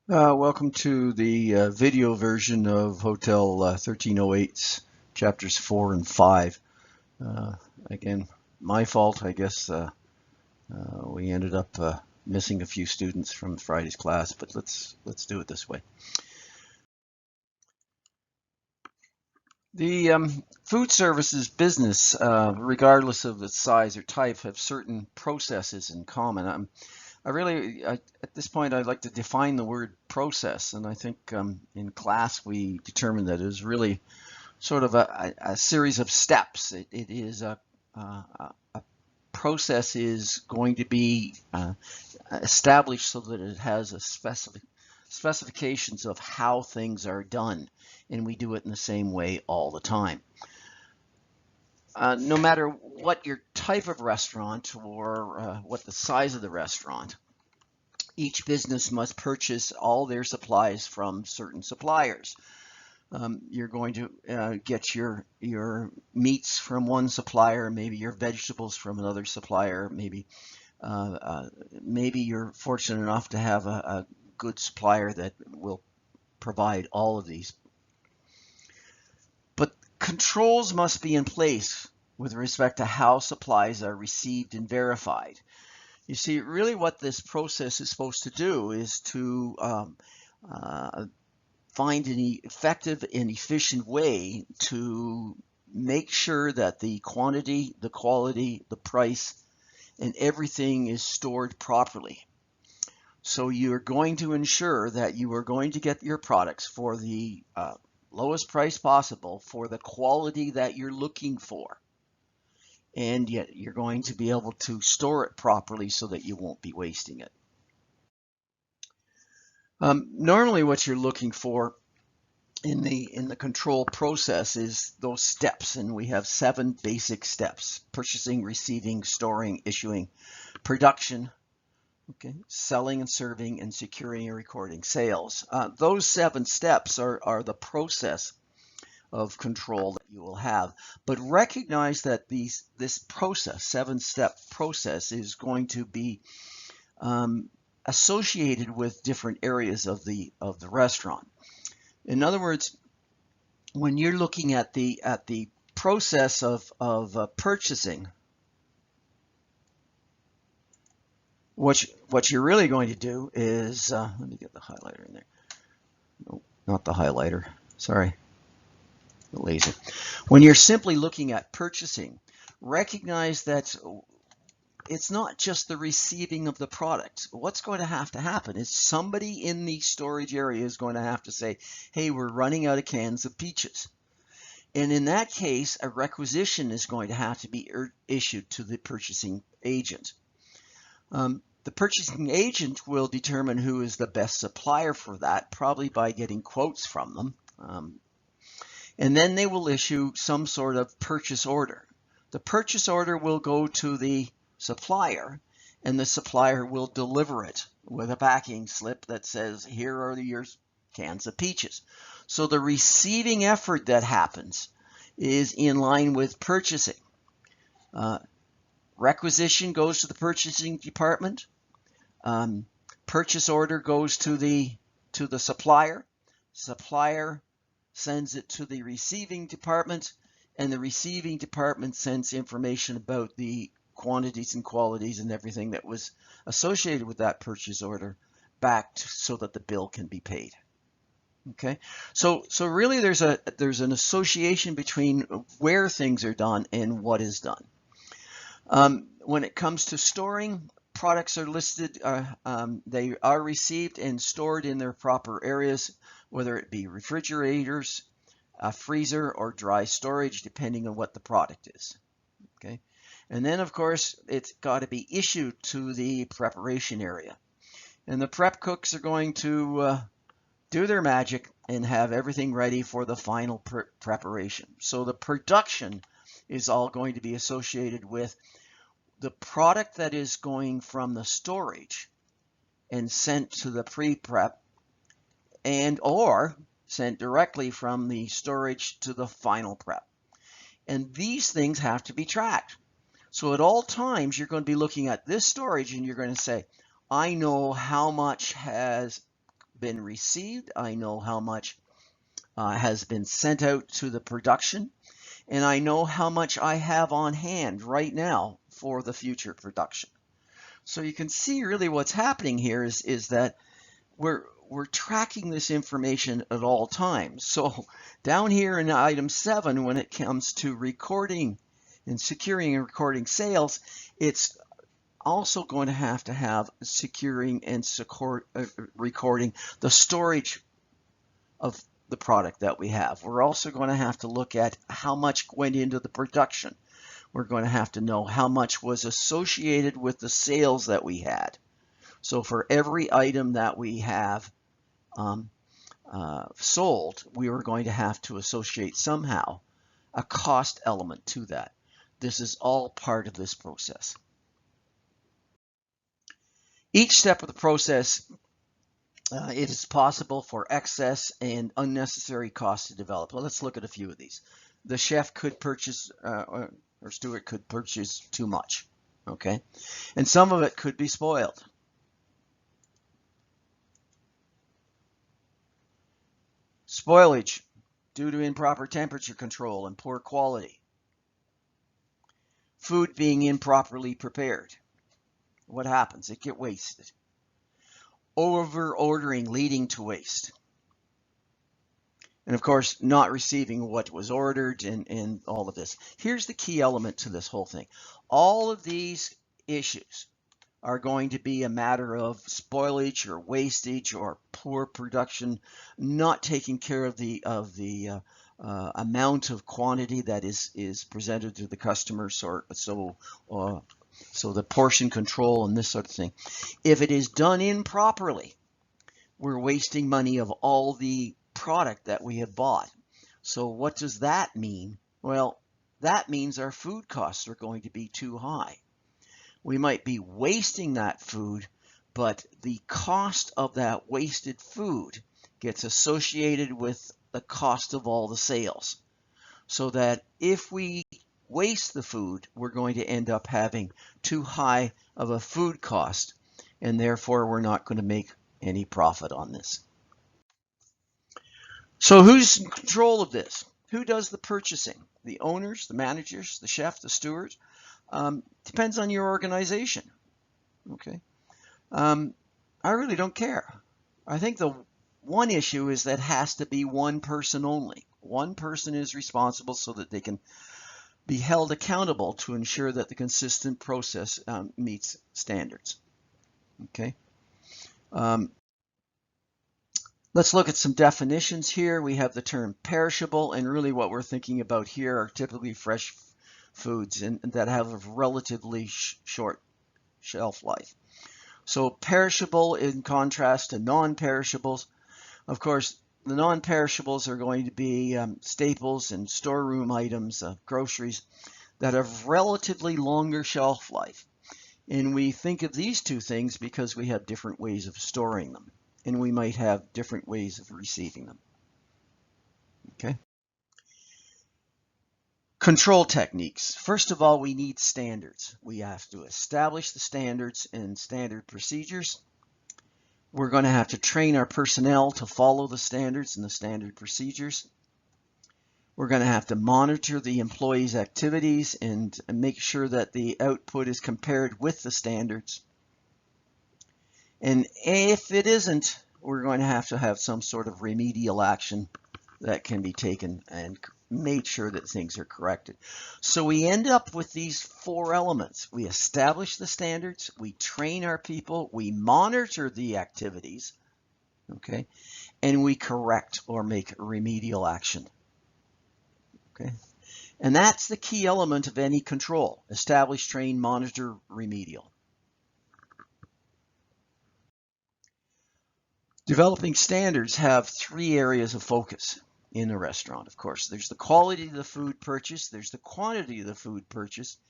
Welcome to the video version of Hotel 1308's chapters 4 and 5. Uh, Again, my fault. I guess we ended up missing a few students from Friday's class, but let's do it this way. The food services business, regardless of its size or type, have certain processes in common. At this point, I'd like to define the word process, and I think in class we determined that it is really sort of a series of steps. It is a process is going to be established so that it has a specifications of how things are done, and we do it in the same way all the time. No matter what your type of restaurant or what the size of the restaurant, each business must purchase all their supplies from certain suppliers. You're going to get your meats from one supplier, maybe your vegetables from another supplier, maybe you're fortunate enough to have a good supplier that will provide all of these. But controls must be in place with respect to how supplies are received and verified. You see, really what this process is supposed to do is to find an effective and efficient way to make sure that the quantity, the quality, the price, and everything is stored properly. So you're going to ensure that you are going to get your products for the lowest price possible for the quality that you're looking for. And yet you're going to be able to store it properly so that you won't be wasting it. Normally what you're looking for in the control process is those steps, and we have 7 basic steps: purchasing, receiving, storing, issuing, production, okay, selling and serving, and securing and recording sales. Those 7 steps are the process of control that you will have. But recognize that this process, 7-step process, is going to be associated with different areas of the restaurant. In other words, when you're looking at the process of purchasing, what you're really going to do is let me get the highlighter in there. No, not the highlighter. Sorry, the laser. When you're simply looking at purchasing, recognize that it's not just the receiving of the product. What's going to happen is somebody in the storage area is going to have to say, hey, we're running out of cans of peaches. And in that case, a requisition is going to have to be issued to the purchasing agent. The purchasing agent will determine who is the best supplier for that, probably by getting quotes from them. And then they will issue some sort of purchase order. The purchase order will go to the supplier, and the supplier will deliver it with a packing slip that says, here are your cans of peaches. So the receiving effort that happens is in line with purchasing. Requisition goes to the purchasing department. Purchase order goes to the supplier. Supplier sends it to the receiving department, and the receiving department sends information about the quantities and qualities and everything that was associated with that purchase order back so that the bill can be paid. Okay, so really there's an association between where things are done and what is done. When it comes to storing, products are listed, they are received and stored in their proper areas, whether it be refrigerators, a freezer, or dry storage, depending on what the product is. Okay, and then of course it's got to be issued to the preparation area, and the prep cooks are going to do their magic and have everything ready for the final preparation. So the production is all going to be associated with the product that is going from the storage and sent to the pre-prep, and or sent directly from the storage to the final prep. And these things have to be tracked. So at all times, you're going to be looking at this storage and you're going to say, I know how much has been received. I know how much has been sent out to the production, and I know how much I have on hand right now for the future production. So you can see really what's happening here is that we're tracking this information at all times. So down here in item 7, when it comes to recording and securing and recording sales, it's also going to have securing and recording the storage of the product that we have. We're also going to have to look at how much went into the production. We're going to have to know how much was associated with the sales that we had. So for every item that we have sold, we are going to have to associate somehow a cost element to that. This is all part of this process. Each step of the process, it is possible for excess and unnecessary costs to develop. Well, let's look at a few of these. The chef could purchase, or steward could purchase too much, okay? And some of it could be spoiled. Spoilage due to improper temperature control and poor quality. Food being improperly prepared. What happens? It gets wasted. Over ordering leading to waste. And of course, not receiving what was ordered and all of this. Here's the key element to this whole thing. All of these issues are going to be a matter of spoilage or wastage or poor production, not taking care of the amount of quantity that is presented to the customer, so the portion control and this sort of thing. If it is done improperly, we're wasting money of all the product that we have bought. So what does that mean? Well, that means our food costs are going to be too high. We might be wasting that food, but the cost of that wasted food gets associated with the cost of all the sales. So that if we waste the food, we're going to end up having too high of a food cost, and therefore we're not going to make any profit on this. So who's in control of this? Who does the purchasing? The owners, the managers, the chef, the stewards? Depends on your organization. Okay. I really don't care. I think the one issue is that has to be one person only. One person is responsible so that they can be held accountable to ensure that the consistent process meets standards. Okay. Let's look at some definitions here. We have the term perishable, and really what we're thinking about here are typically fresh foods and that have a relatively short shelf life. So perishable in contrast to non-perishables. Of course, the non-perishables are going to be staples and storeroom items, groceries that have relatively longer shelf life. And we think of these two things because we have different ways of storing them, and we might have different ways of receiving them. Okay. Control techniques. First of all, we need standards. We have to establish the standards and standard procedures. We're going to have to train our personnel to follow the standards and the standard procedures. We're going to have to monitor the employees' activities and make sure that the output is compared with the standards. And if it isn't, we're going to have some sort of remedial action that can be taken and made sure that things are corrected. So we end up with these four elements. We establish the standards, we train our people, we monitor the activities, okay, and we correct or make remedial action. Okay, and that's the key element of any control: establish, train, monitor, remedial. Developing standards have three areas of focus in a restaurant, of course. There's the quality of the food purchased, there's the quantity of the food purchased,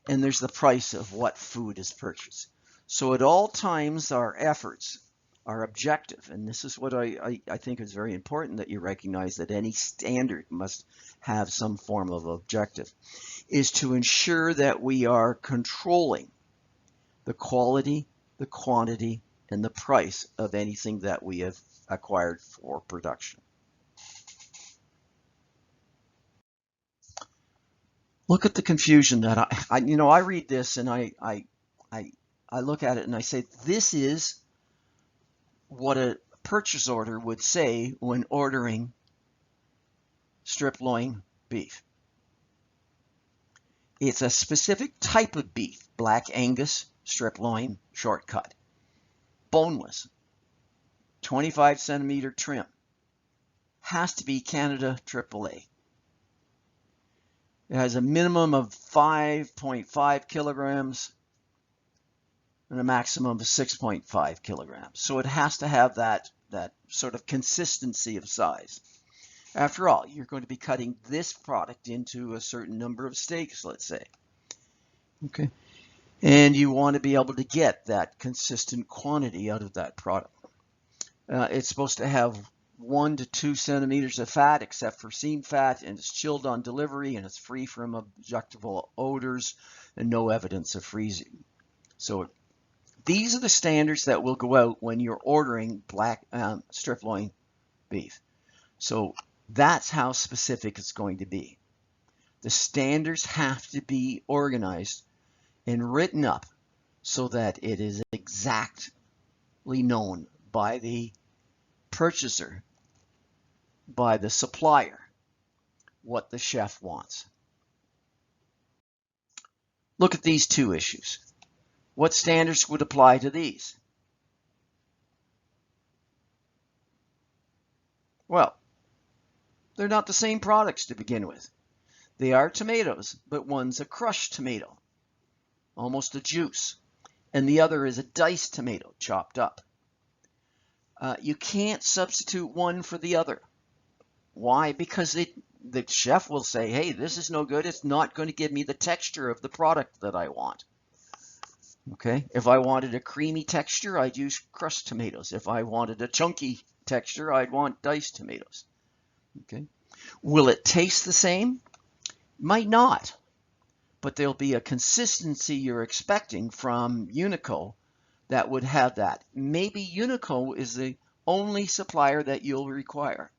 and there's the price of what food is purchased. So at all times, our efforts are objective, and this is what I think is very important that you recognize, that any standard must have some form of objective, is to ensure that we are controlling the quality, the quantity, and the price of anything that we have acquired for production. Look at the confusion that I read this and I look at it and I say, this is what a purchase order would say when ordering strip loin beef. It's a specific type of beef, Black Angus strip loin short cut, boneless, 25 centimeter trim, has to be Canada AAA. It has a minimum of 5.5 kilograms and a maximum of 6.5 kilograms. So it has to have that sort of consistency of size. After all, you're going to be cutting this product into a certain number of steaks, let's say. Okay. And you want to be able to get that consistent quantity out of that product. It's supposed to have 1 to 2 centimeters of fat, except for seam fat, and it's chilled on delivery, and it's free from objectionable odors and no evidence of freezing. So these are the standards that will go out when you're ordering black strip loin beef. So that's how specific it's going to be. The standards have to be organized and written up so that it is exactly known by the purchaser, by the supplier, what the chef wants. Look at these two issues. What standards would apply to these? Well, they're not the same products to begin with. They are tomatoes, but one's a crushed tomato, almost a juice, and the other is a diced tomato, chopped up. You can't substitute one for the other. Why? Because the chef will say, hey, this is no good. It's not going to give me the texture of the product that I want. Okay, if I wanted a creamy texture, I'd use crushed tomatoes. If I wanted a chunky texture, I'd want diced tomatoes. Okay, will it taste the same? Might not, but there'll be a consistency you're expecting from Unico that would have that. Maybe Unico is the only supplier that you'll require.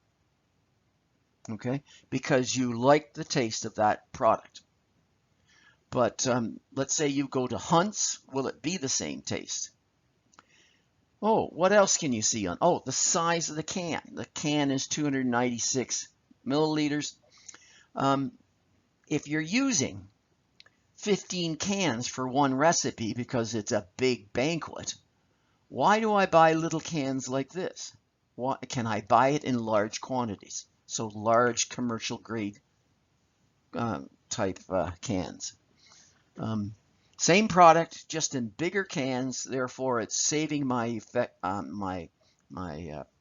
Okay, because you like the taste of that product. But let's say you go to Hunt's, will it be the same taste? Oh, what else can you see on? Oh, the size of the can. The can is 296 milliliters. If you're using 15 cans for one recipe because it's a big banquet, why do I buy little cans like this? Why can I buy it in large quantities? So large commercial grade type cans. Same product, just in bigger cans. Therefore, it's saving my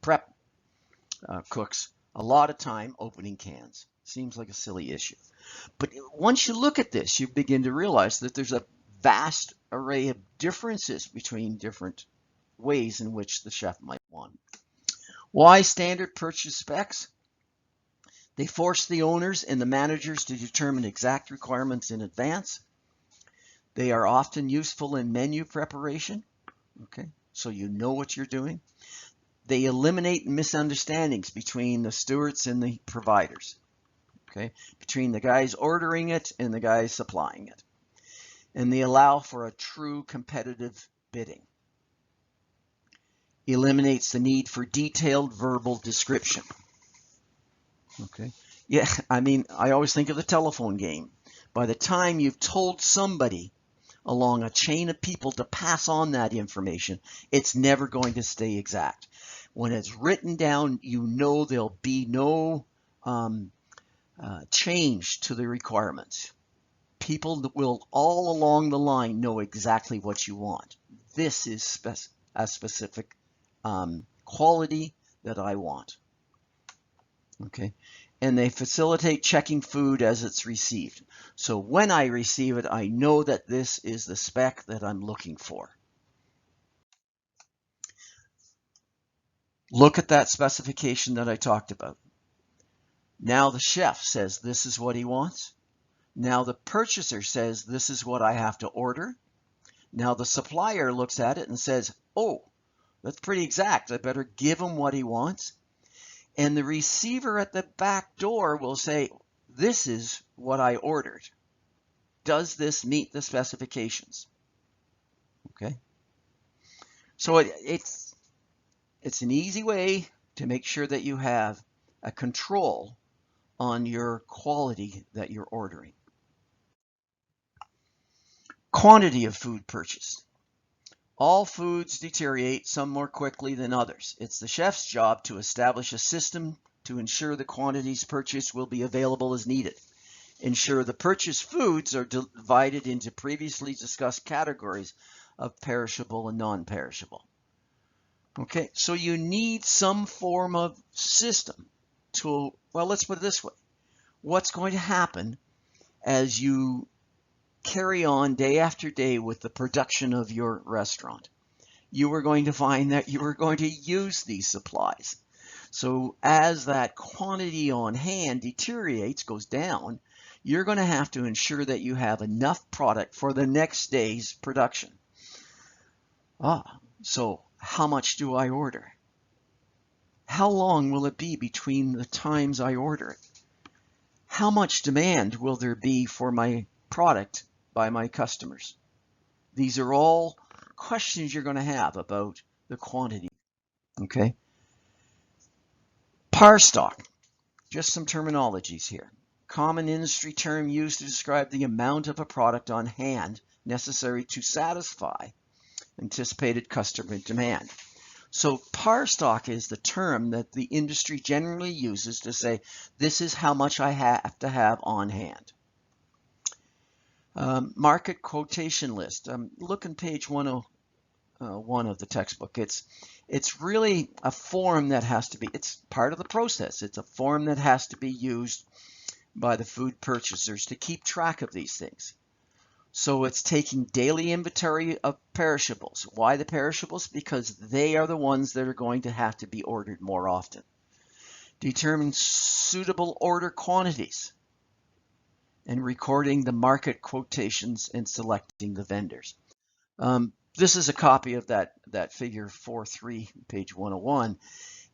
prep cooks a lot of time opening cans. Seems like a silly issue. But once you look at this, you begin to realize that there's a vast array of differences between different ways in which the chef might want. Why standard purchase specs? They force the owners and the managers to determine exact requirements in advance. They are often useful in menu preparation, okay, so you know what you're doing. They eliminate misunderstandings between the stewards and the providers, okay, between the guys ordering it and the guys supplying it. And they allow for a true competitive bidding. Eliminates the need for detailed verbal description. Okay, yeah, I mean, I always think of the telephone game. By the time you've told somebody along a chain of people to pass on that information, it's never going to stay exact. When it's written down, you know there'll be no change to the requirements. People will all along the line know exactly what you want. This is a specific quality that I want. Okay, and they facilitate checking food as it's received. So when I receive it, I know that this is the spec that I'm looking for. Look at that specification that I talked about. Now the chef says this is what he wants. Now the purchaser says this is what I have to order. Now the supplier looks at it and says, oh, That's pretty exact. I better give him what he wants. And the receiver at the back door will say, this is what I ordered. Does this meet the specifications? Okay. So it's an easy way to make sure that you have a control on your quality that you're ordering. Quantity of food purchased. All foods deteriorate, some more quickly than others. It's the chef's job to establish a system to ensure the quantities purchased will be available as needed. Ensure the purchased foods are divided into previously discussed categories of perishable and non-perishable. Okay, so you need some form of system to, well, let's put it this way. What's going to happen as you carry on day after day with the production of your restaurant? You are going to find that you are going to use these supplies. So as that quantity on hand deteriorates, goes down, you're going to have to ensure that you have enough product for the next day's production. So how much do I order? How long will it be between the times I order it? How much demand will there be for my product by my customers? These are all questions you're going to have about the quantity. Okay. Par stock. Just some terminologies here. Common industry term used to describe the amount of a product on hand necessary to satisfy anticipated customer demand. So par stock is the term that the industry generally uses to say, this is how much I have to have on hand. Market quotation list. Look on page 101 of the textbook. It's really a form that has to be, it's part of the process. It's a form that has to be used by the food purchasers to keep track of these things. So it's taking daily inventory of perishables. Why the perishables? Because they are the ones that are going to have to be ordered more often. Determine suitable order quantities and recording the market quotations and selecting the vendors. This is a copy of that figure 4.3, page 101.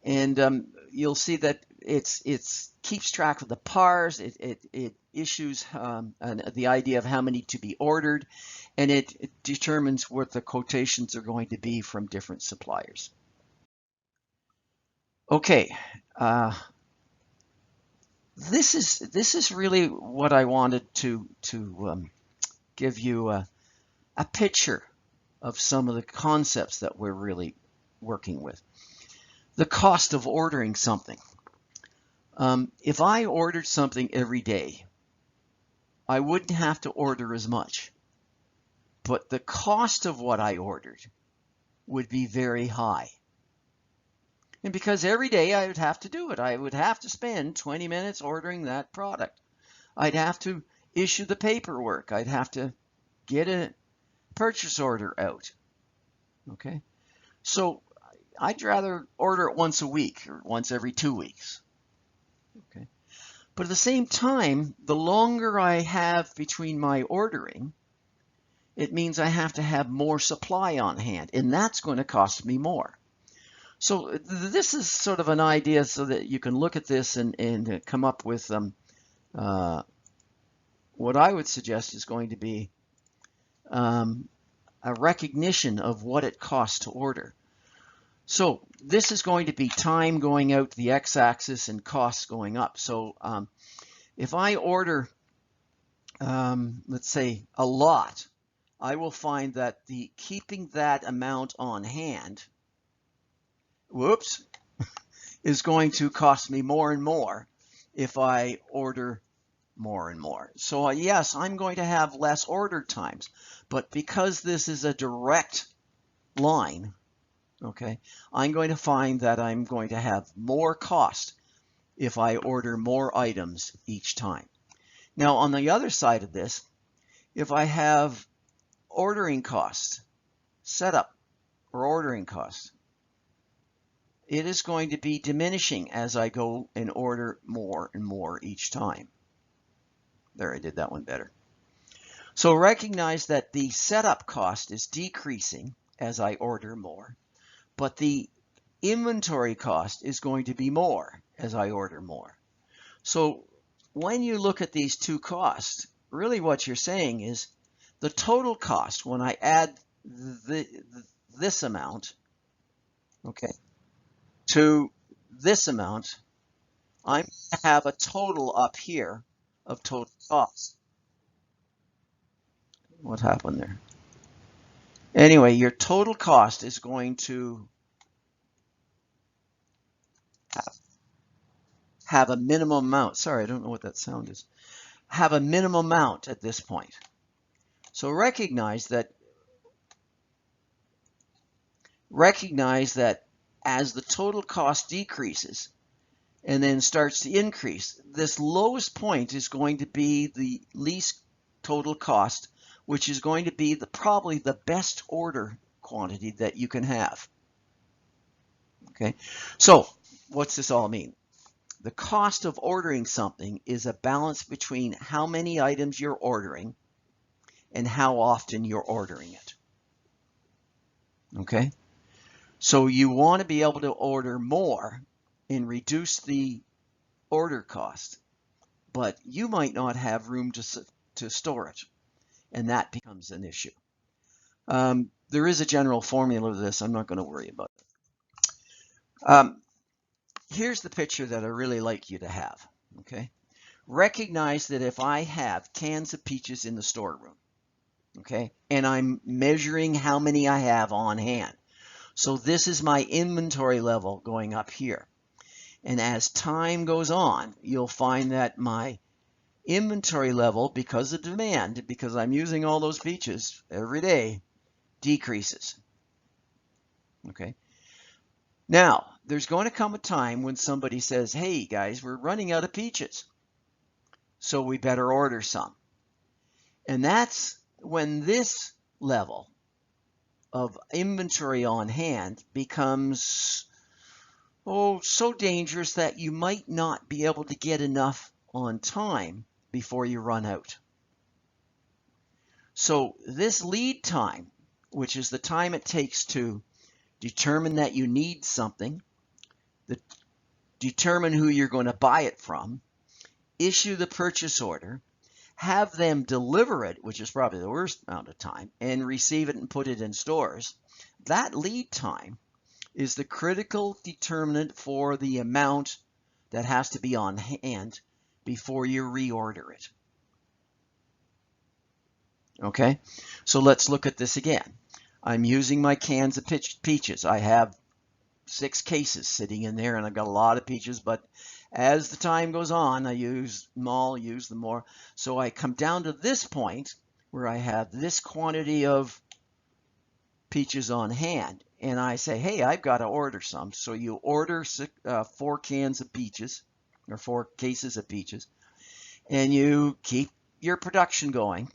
And you'll see that it keeps track of the pars, it issues the idea of how many to be ordered, and it determines what the quotations are going to be from different suppliers. Okay, this is really what I wanted to give you a picture of some of the concepts that we're really working with. The cost of ordering something. If I ordered something every day, I wouldn't have to order as much, but the cost of what I ordered would be very high. And because every day I would have to do it, I would have to spend 20 minutes ordering that product. I'd have to issue the paperwork. I'd have to get a purchase order out. Okay, so I'd rather order it once a week or once every 2 weeks. Okay, but at the same time, the longer I have between my ordering, it means I have to have more supply on hand, and that's going to cost me more. So this is sort of an idea so that you can look at this and come up with what I would suggest is going to be a recognition of what it costs to order. So this is going to be time going out the x-axis and costs going up. So if I order, let's say, a lot, I will find that keeping that amount on hand, is going to cost me more and more if I order more and more. So yes, I'm going to have less order times, but because this is a direct line, okay, I'm going to find that I'm going to have more cost if I order more items each time. Now on the other side of this, if I have ordering costs, setup or ordering costs, it is going to be diminishing as I go and order more and more each time. There, I did that one better. So recognize that the setup cost is decreasing as I order more, but the inventory cost is going to be more as I order more. So when you look at these two costs, really what you're saying is the total cost when I add this amount, okay, to this amount, I'm going to have a total up here of total cost. What happened there? Anyway, your total cost is going to have a minimum amount. Sorry, I don't know what that sound is. Have a minimum amount at this point. So recognize that as the total cost decreases and then starts to increase, this lowest point is going to be the least total cost, which is going to be probably the best order quantity that you can have. Okay, so what's this all mean? The cost of ordering something is a balance between how many items you're ordering and how often you're ordering it. Okay, so you want to be able to order more and reduce the order cost, but you might not have room to store it, and that becomes an issue. There is a general formula to this. I'm not going to worry about it. Here's the picture that I really like you to have. Okay, recognize that if I have cans of peaches in the storeroom, okay, and I'm measuring how many I have on hand. So this is my inventory level going up here. And as time goes on, you'll find that my inventory level, because of demand, because I'm using all those peaches every day, decreases. Okay. Now, there's going to come a time when somebody says, hey guys, we're running out of peaches, so we better order some. And that's when this level of inventory on hand becomes so dangerous that you might not be able to get enough on time before you run out. So this lead time, which is the time it takes to determine that you need something, determine who you're going to buy it from, issue the purchase order, have them deliver it, which is probably the worst amount of time, and receive it and put it in stores. That lead time is the critical determinant for the amount that has to be on hand before you reorder it. Okay, so let's look at this again. I'm using my cans of peaches. I have 6 cases sitting in there, and I've got a lot of peaches, but as the time goes on, I use them all, use them more. So I come down to this point where I have this quantity of peaches on hand, and I say, hey, I've got to order some. So you order 4 cans of peaches, or 4 cases of peaches, and you keep your production going,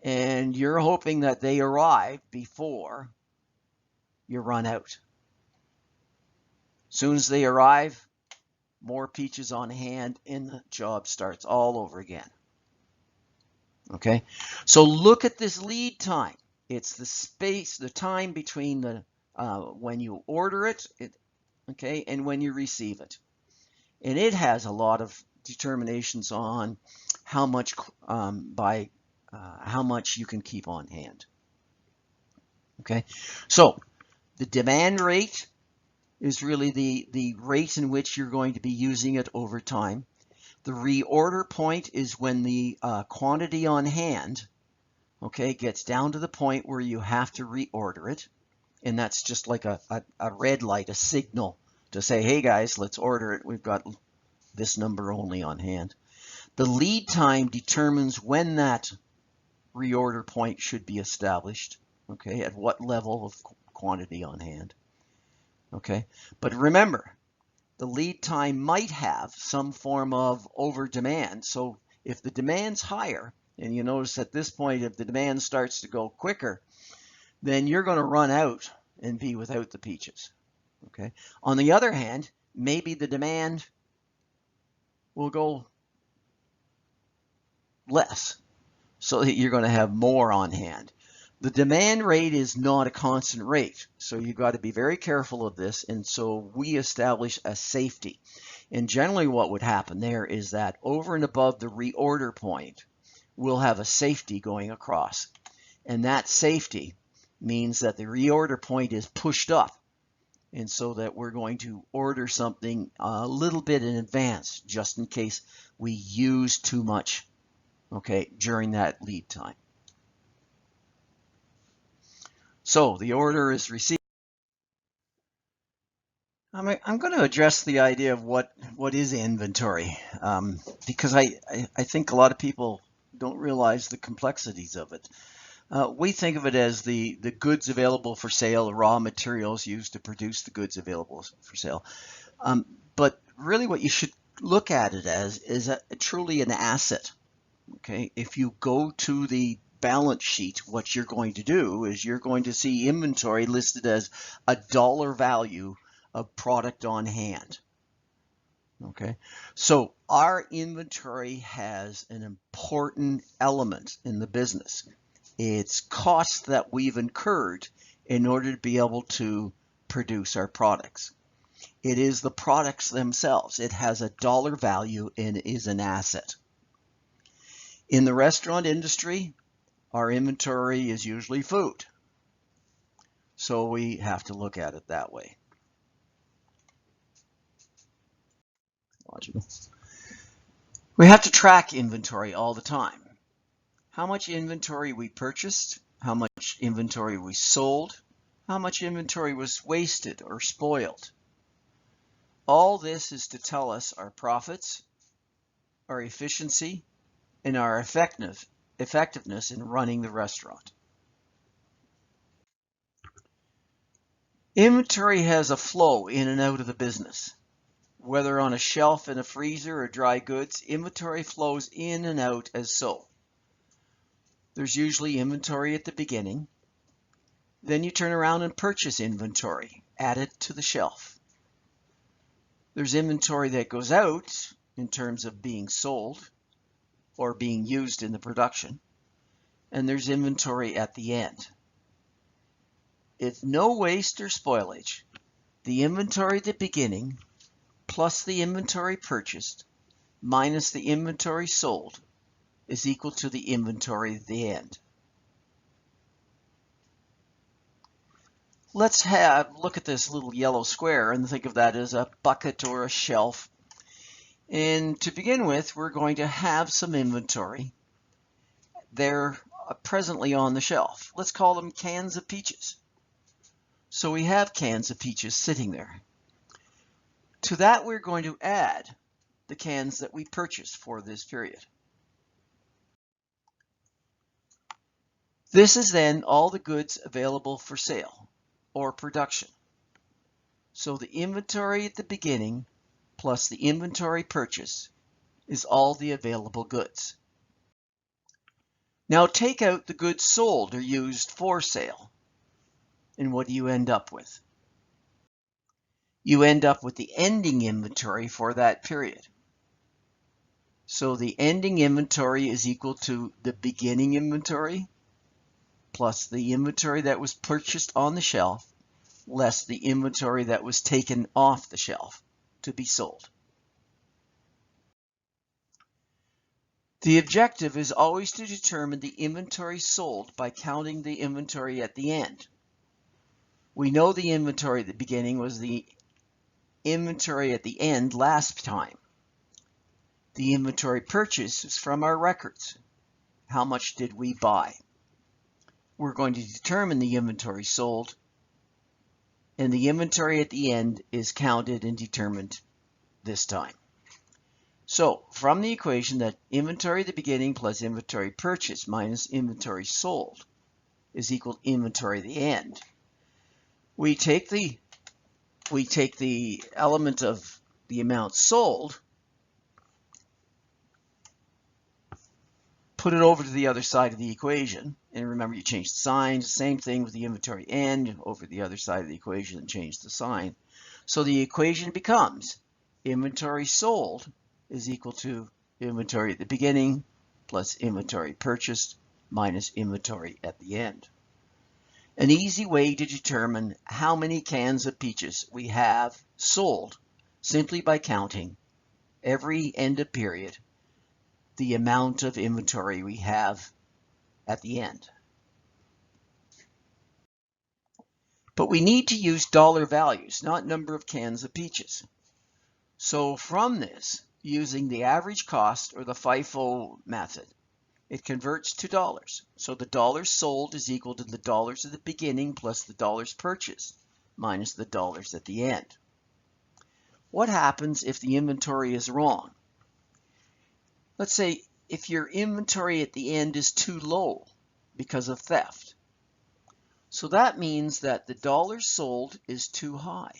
and you're hoping that they arrive before you run out. As soon as they arrive, more peaches on hand, and the job starts all over again. Okay, so look at this lead time. It's the space, the time between the when you order it, okay, and when you receive it. And it has a lot of determinations on how much how much you can keep on hand. Okay, so the demand rate is really the rate in which you're going to be using it over time. The reorder point is when the quantity on hand, okay, gets down to the point where you have to reorder it. And that's just like a red light, a signal to say, hey guys, let's order it. We've got this number only on hand. The lead time determines when that reorder point should be established, okay, at what level of quantity on hand. Okay, but remember, the lead time might have some form of over demand. So if the demand's higher, and you notice at this point, if the demand starts to go quicker, then you're going to run out and be without the peaches. Okay. On the other hand, maybe the demand will go less, so that you're going to have more on hand. The demand rate is not a constant rate, so you've got to be very careful of this, and so we establish a safety. And generally what would happen there is that over and above the reorder point, we'll have a safety going across. And that safety means that the reorder point is pushed up, and so that we're going to order something a little bit in advance, just in case we use too much, okay, during that lead time. So the order is received. I'm going to address the idea of what is inventory, because I think a lot of people don't realize the complexities of it. We think of it as the goods available for sale, the raw materials used to produce the goods available for sale. But really what you should look at it as is truly an asset. Okay, if you go to the balance sheet, what you're going to do is you're going to see inventory listed as a dollar value of product on hand. Okay, so our inventory has an important element in the business. It's costs that we've incurred in order to be able to produce our products. It is the products themselves. It has a dollar value and is an asset. In the restaurant industry, our inventory is usually food. So we have to look at it that way. Logical. We have to track inventory all the time. How much inventory we purchased, how much inventory we sold, how much inventory was wasted or spoiled. All this is to tell us our profits, our efficiency, and our effectiveness in running the restaurant. Inventory has a flow in and out of the business. Whether on a shelf in a freezer or dry goods, inventory flows in and out as so. There's usually inventory at the beginning. Then you turn around and purchase inventory, add it to the shelf. There's inventory that goes out in terms of being sold or being used in the production. And there's inventory at the end. If no waste or spoilage, the inventory at the beginning plus the inventory purchased minus the inventory sold is equal to the inventory at the end. Let's look at this little yellow square and think of that as a bucket or a shelf. And to begin with, we're going to have some inventory. They're presently on the shelf. Let's call them cans of peaches. So we have cans of peaches sitting there. To that, we're going to add the cans that we purchased for this period. This is then all the goods available for sale or production. So the inventory at the beginning plus the inventory purchase is all the available goods. Now take out the goods sold or used for sale. And what do you end up with? You end up with the ending inventory for that period. So the ending inventory is equal to the beginning inventory plus the inventory that was purchased on the shelf less the inventory that was taken off the shelf to be sold. The objective is always to determine the inventory sold by counting the inventory at the end. We know the inventory at the beginning was the inventory at the end last time. The inventory purchase is from our records. How much did we buy? We're going to determine the inventory sold, and the inventory at the end is counted and determined this time. So from the equation that inventory at the beginning plus inventory purchase minus inventory sold is equal to inventory at the end, we take the element of the amount sold, put it over to the other side of the equation, and remember you change the sign, same thing with the inventory end, over the other side of the equation and change the sign. So the equation becomes inventory sold is equal to inventory at the beginning plus inventory purchased minus inventory at the end. An easy way to determine how many cans of peaches we have sold simply by counting every end of period the amount of inventory we have at the end. But we need to use dollar values, not number of cans of peaches. So from this, using the average cost or the FIFO method, it converts to dollars. So the dollars sold is equal to the dollars at the beginning plus the dollars purchased minus the dollars at the end. What happens if the inventory is wrong? Let's say if your inventory at the end is too low because of theft. So that means that the dollars sold is too high.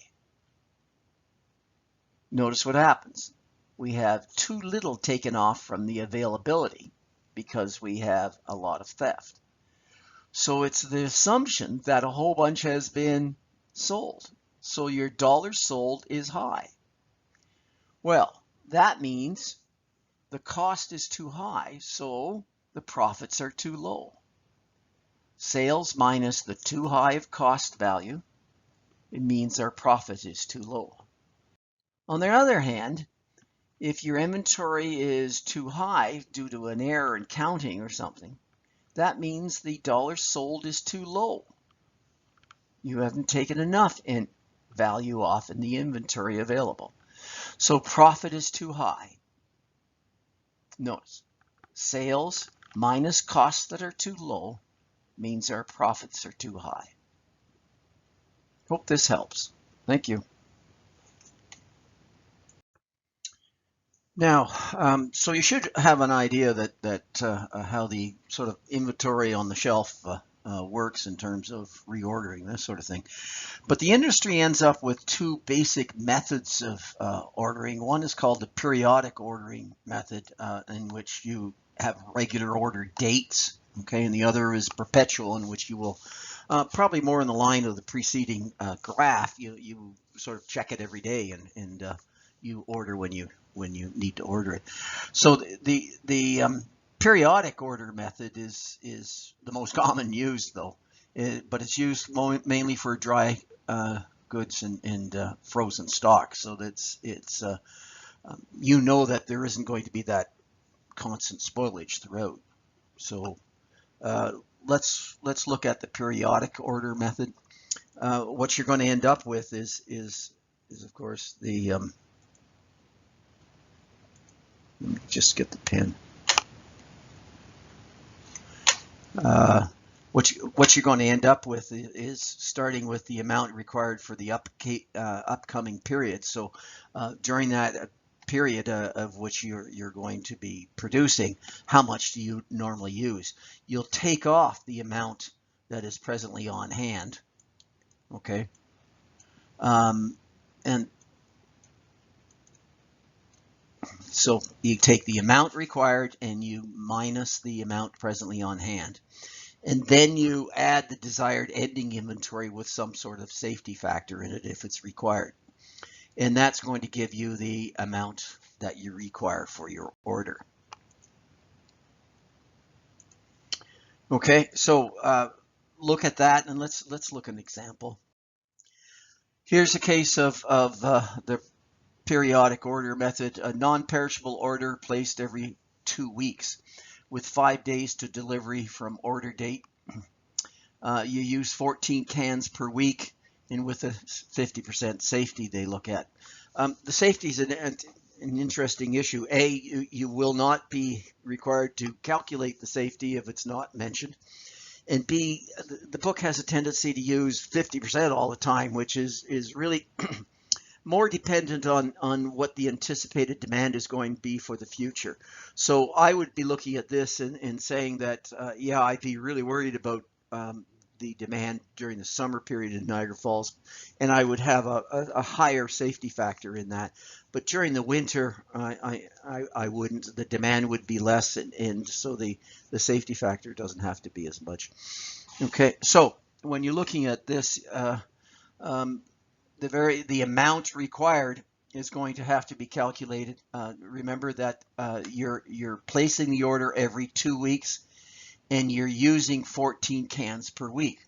Notice what happens. We have too little taken off from the availability because we have a lot of theft. So it's the assumption that a whole bunch has been sold. So your dollars sold is high. Well, that means the cost is too high, so the profits are too low. Sales minus the too high of cost value, it means our profit is too low. On the other hand, if your inventory is too high due to an error in counting or something, that means the dollars sold is too low. You haven't taken enough in value off in the inventory available. So profit is too high. Notice, sales minus costs that are too low means our profits are too high. Hope this helps. Thank you. Now, so you should have an idea that how the sort of inventory on the shelf works in terms of reordering, this sort of thing. But the industry ends up with two basic methods of ordering. One is called the periodic ordering method, in which you have regular order dates, okay, and the other is perpetual, in which you will probably more in the line of the preceding graph. You sort of check it every day and you order when you need to order it. So the periodic order method is the most common used, though, but it's used mainly for dry goods and frozen stock. So that's you know that there isn't going to be that constant spoilage throughout. So let's look at the periodic order method. What you're going to end up with is of course the let me just get the pen. What you're going to end up with is starting with the amount required for the upcoming period. So during that period of which you're going to be producing, how much do you normally use? You'll take off the amount that is presently on hand. Okay, and so you take the amount required and you minus the amount presently on hand. And then you add the desired ending inventory with some sort of safety factor in it if it's required. And that's going to give you the amount that you require for your order. Okay, so look at that and let's look at an example. Here's a case of the periodic order method, a non-perishable order placed every 2 weeks with 5 days to delivery from order date. You use 14 cans per week, and with a 50% safety they look at. The safety is an interesting issue. A, you will not be required to calculate the safety if it's not mentioned. And B, the book has a tendency to use 50% all the time, which is really more dependent on what the anticipated demand is going to be for the future. So I would be looking at this and saying that, yeah, I'd be really worried about the demand during the summer period in Niagara Falls, and I would have a higher safety factor in that. But during the winter, I wouldn't. The demand would be less, and so the safety factor doesn't have to be as much. Okay, so when you're looking at this, the amount required is going to have to be calculated. Remember that you're placing the order every 2 weeks, and you're using 14 cans per week.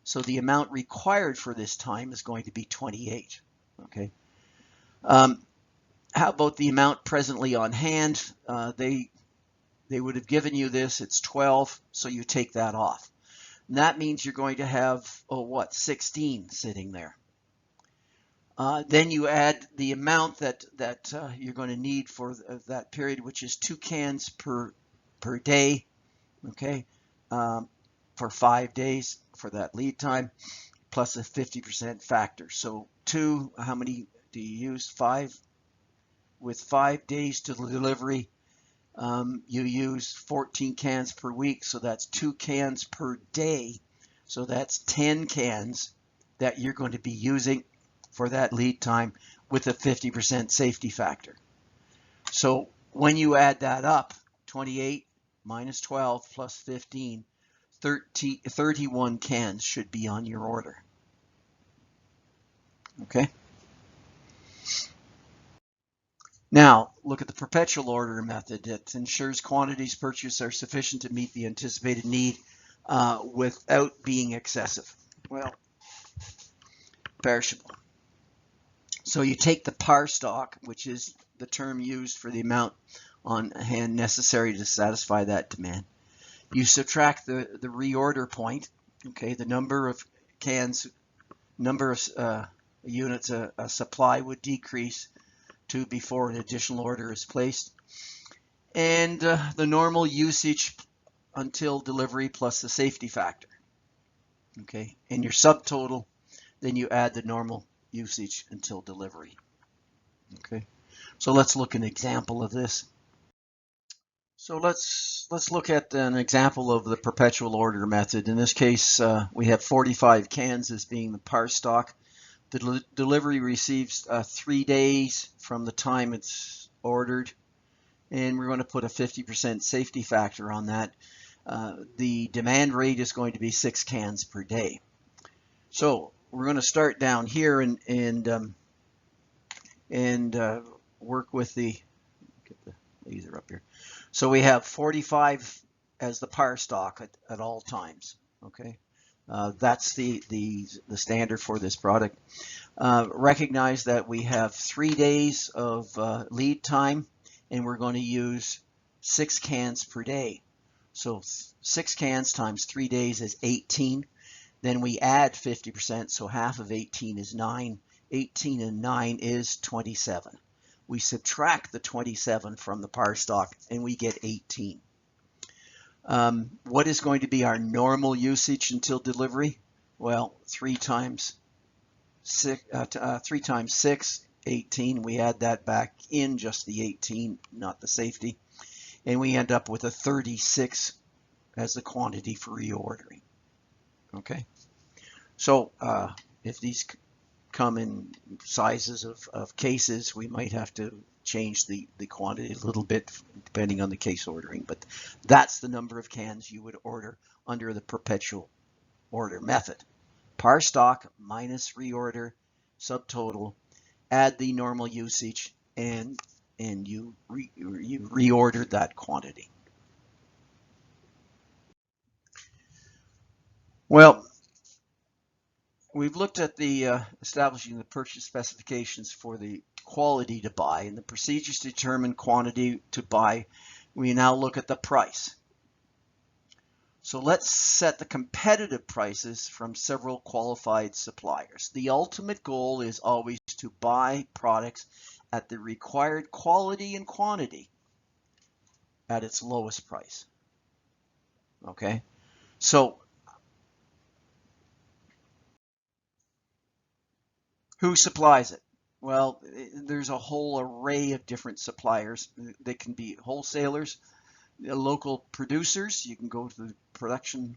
So the amount required for this time is going to be 28. Okay. How about the amount presently on hand? They would have given you this. It's 12, so you take that off. And that means you're going to have, 16 sitting there. Then you add the amount that you're going to need for that period, which is 2 cans per day, okay, for 5 days for that lead time, plus a 50% factor. So 2, how many do you use? 5. With 5 days to delivery, you use 14 cans per week, so that's 2 cans per day. So that's 10 cans that you're going to be using for that lead time with a 50% safety factor. So when you add that up, 28 minus 12 plus 15, 31 cans should be on your order. Okay. Now, look at the perpetual order method. It ensures quantities purchased are sufficient to meet the anticipated need without being excessive. Well, perishable. So you take the par stock, which is the term used for the amount on hand necessary to satisfy that demand. You subtract the reorder point, okay, the number of cans, number of units a supply would decrease to before an additional order is placed, and the normal usage until delivery plus the safety factor. Okay, and your subtotal, then you add the normal usage until delivery. Okay, so let's look at an example of this. So let's look at an example of the perpetual order method. In this case, we have 45 cans as being the par stock. The delivery receives 3 days from the time it's ordered, and we're going to put a 50% safety factor on that. The demand rate is going to be 6 cans per day. So we're going to start down here and work with get the laser up here. So we have 45 as the par stock at all times. Okay, that's the standard for this product. Recognize that we have 3 days of lead time, and we're going to use 6 cans per day. So 6 cans times 3 days is 18. Then we add 50%, so half of 18 is 9. 18 and 9 is 27. We subtract the 27 from the par stock, and we get 18. What is going to be our normal usage until delivery? Well, 3 times 6, 18. We add that back in, just the 18, not the safety, and we end up with a 36 as the quantity for reordering. Okay, so if these come in sizes of cases, we might have to change the quantity a little bit depending on the case ordering, but that's the number of cans you would order under the perpetual order method. Par stock minus reorder, subtotal, add the normal usage, and you reordered that quantity. Well, we've looked at the establishing the purchase specifications for the quality to buy and the procedures to determine quantity to buy. We now look at the price. So let's set the competitive prices from several qualified suppliers. The ultimate goal is always to buy products at the required quality and quantity at its lowest price. Okay, so who supplies it? Well, there's a whole array of different suppliers. They can be wholesalers, local producers. You can go to the production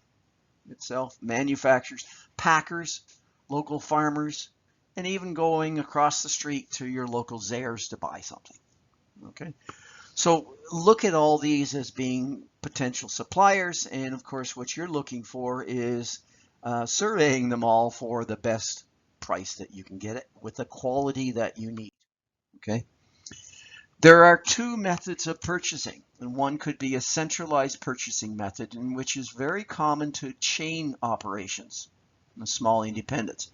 itself, manufacturers, packers, local farmers, and even going across the street to your local Zehrs to buy something. Okay, so look at all these as being potential suppliers, and of course what you're looking for is surveying them all for the best price that you can get it with the quality that you need. Okay, there are 2 methods of purchasing, and one could be a centralized purchasing method, in which is very common to chain operations. small independents.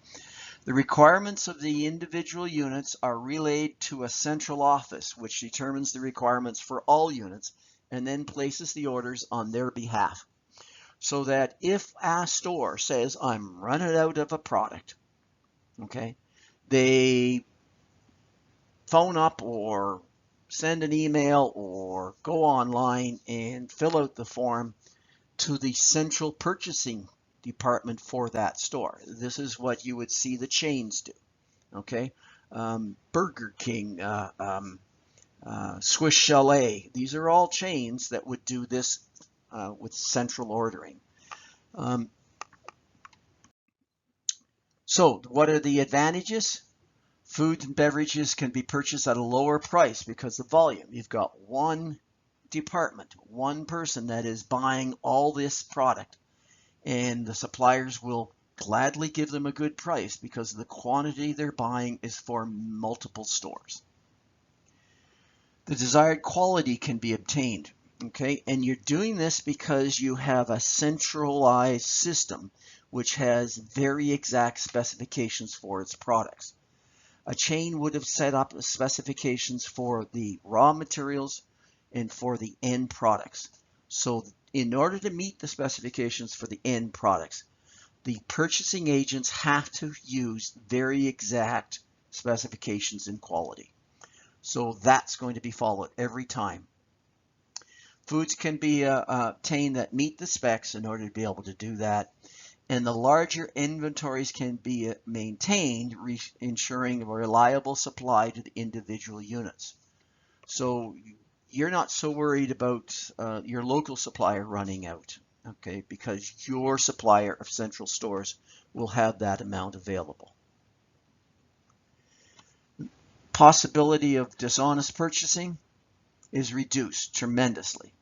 The requirements of the individual units are relayed to a central office, which determines the requirements for all units and then places the orders on their behalf. So that if a store says, I'm running out of a product, okay, they phone up or send an email or go online and fill out the form to the central purchasing department for that store. This is what you would see the chains do. Okay, Burger King, Swiss Chalet. These are all chains that would do this with central ordering. So what are the advantages? Food and beverages can be purchased at a lower price because of volume. You've got one department, one person that is buying all this product, and the suppliers will gladly give them a good price because the quantity they're buying is for multiple stores. The desired quality can be obtained, okay? And you're doing this because you have a centralized system which has very exact specifications for its products. A chain would have set up specifications for the raw materials and for the end products. So in order to meet the specifications for the end products, the purchasing agents have to use very exact specifications in quality. So that's going to be followed every time. Foods can be obtained that meet the specs in order to be able to do that. And the larger inventories can be maintained, ensuring a reliable supply to the individual units. So you're not so worried about your local supplier running out, okay, because your supplier of central stores will have that amount available. Possibility of dishonest purchasing is reduced tremendously.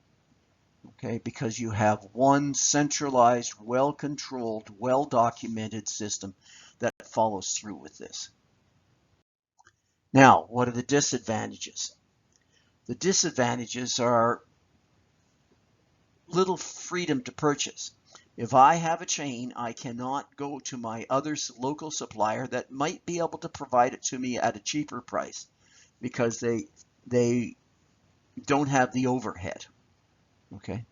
Okay, because you have one centralized, well-controlled, well-documented system that follows through with this. Now, what are the disadvantages? The disadvantages are little freedom to purchase. If I have a chain, I cannot go to my other local supplier that might be able to provide it to me at a cheaper price because they don't have the overhead. Okay,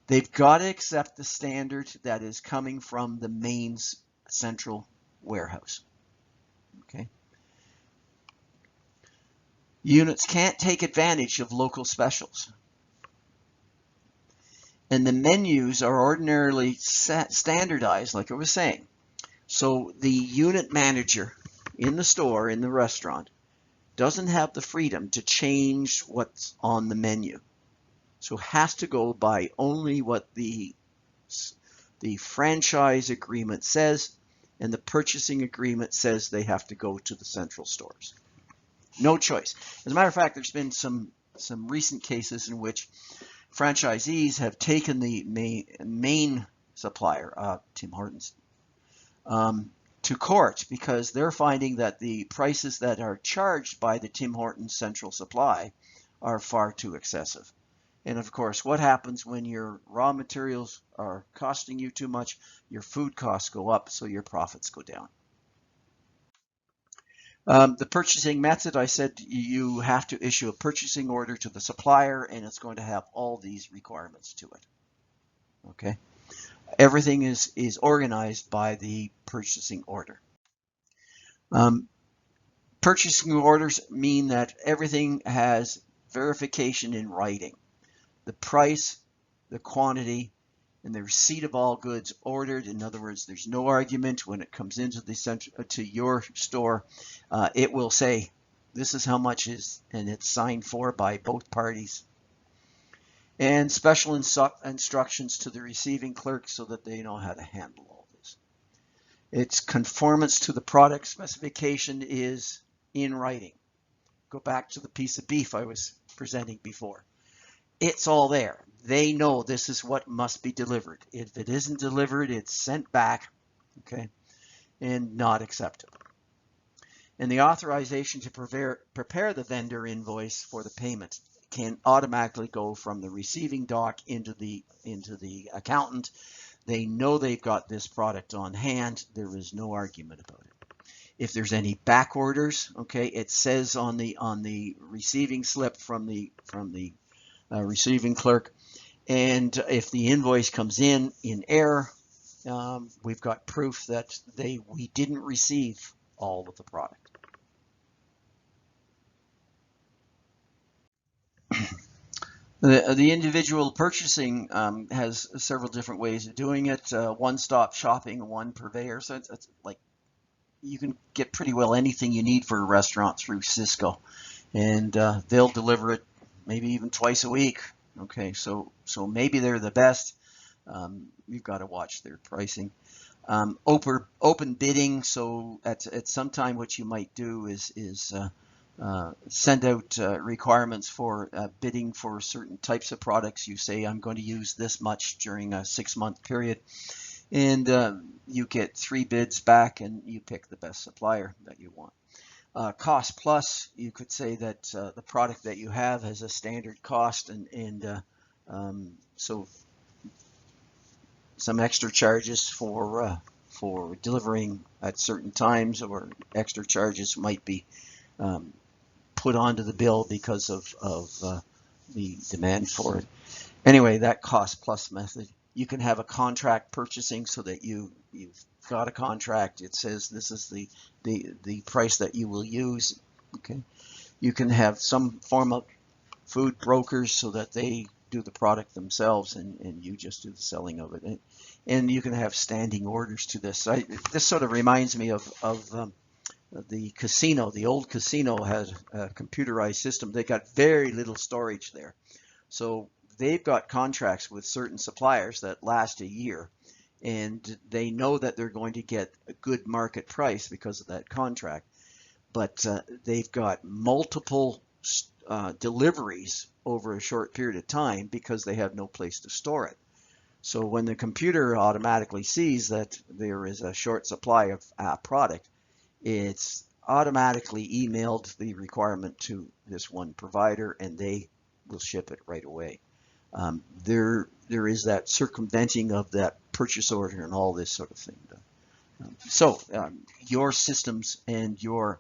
they've got to accept the standard that is coming from the main central warehouse. Okay, units can't take advantage of local specials, and the menus are ordinarily standardized, like I was saying. So the unit manager in the store, in the restaurant, doesn't have the freedom to change what's on the menu. So has to go by only what the franchise agreement says, and the purchasing agreement says they have to go to the central stores. No choice. As a matter of fact, there's been some recent cases in which franchisees have taken the main supplier, Tim Hortons, to court because they're finding that the prices that are charged by the Tim Hortons central supply are far too excessive. And of course, what happens when your raw materials are costing you too much? Your food costs go up, so your profits go down. The purchasing method, I said you have to issue a purchasing order to the supplier, and it's going to have all these requirements to it. Okay, everything is organized by the purchasing order. Purchasing orders mean that everything has verification in writing. The price, the quantity, and the receipt of all goods ordered. In other words, there's no argument when it comes into to your store. It will say, this is how much is, and it's signed for by both parties. And special instructions to the receiving clerk so that they know how to handle all this. Its conformance to the product specification is in writing. Go back to the piece of beef I was presenting before. It's all there. They know this is what must be delivered. If it isn't delivered, it's sent back, okay, and not accepted. And the authorization to prepare the vendor invoice for the payment can automatically go from the receiving doc into the accountant. They know they've got this product on hand. There is no argument about it. If there's any back orders, okay, it says on the receiving slip from the receiving clerk, and if the invoice comes in error, we've got proof that we didn't receive all of the product. The individual purchasing has several different ways of doing it. One-stop shopping, one purveyor. So it's like you can get pretty well anything you need for a restaurant through Sysco, and they'll deliver it maybe even twice a week. Okay, so maybe they're the best. You've got to watch their pricing. Open bidding. So at some time, what you might do is send out requirements for bidding for certain types of products. You say, I'm going to use this much during a 6-month period, and you get 3 bids back, and you pick the best supplier that you want. Cost plus, you could say that the product that you have has a standard cost, and so some extra charges for delivering at certain times, or extra charges might be put onto the bill because of the demand for it. Anyway, that cost plus method. You can have a contract purchasing, so that you've got a contract. It says this is the price that you will use. Okay. You can have some form of food brokers, so that they do the product themselves, and you just do the selling of it. And you can have standing orders to this. This sort of reminds me of the casino. The old casino had a computerized system. They got very little storage there. So they've got contracts with certain suppliers that last a year, and they know that they're going to get a good market price because of that contract. But they've got multiple deliveries over a short period of time because they have no place to store it. So when the computer automatically sees that there is a short supply of a product, it's automatically emailed the requirement to this one provider, and they will ship it right away. There is that circumventing of that purchase order and all this sort of thing. So your systems and your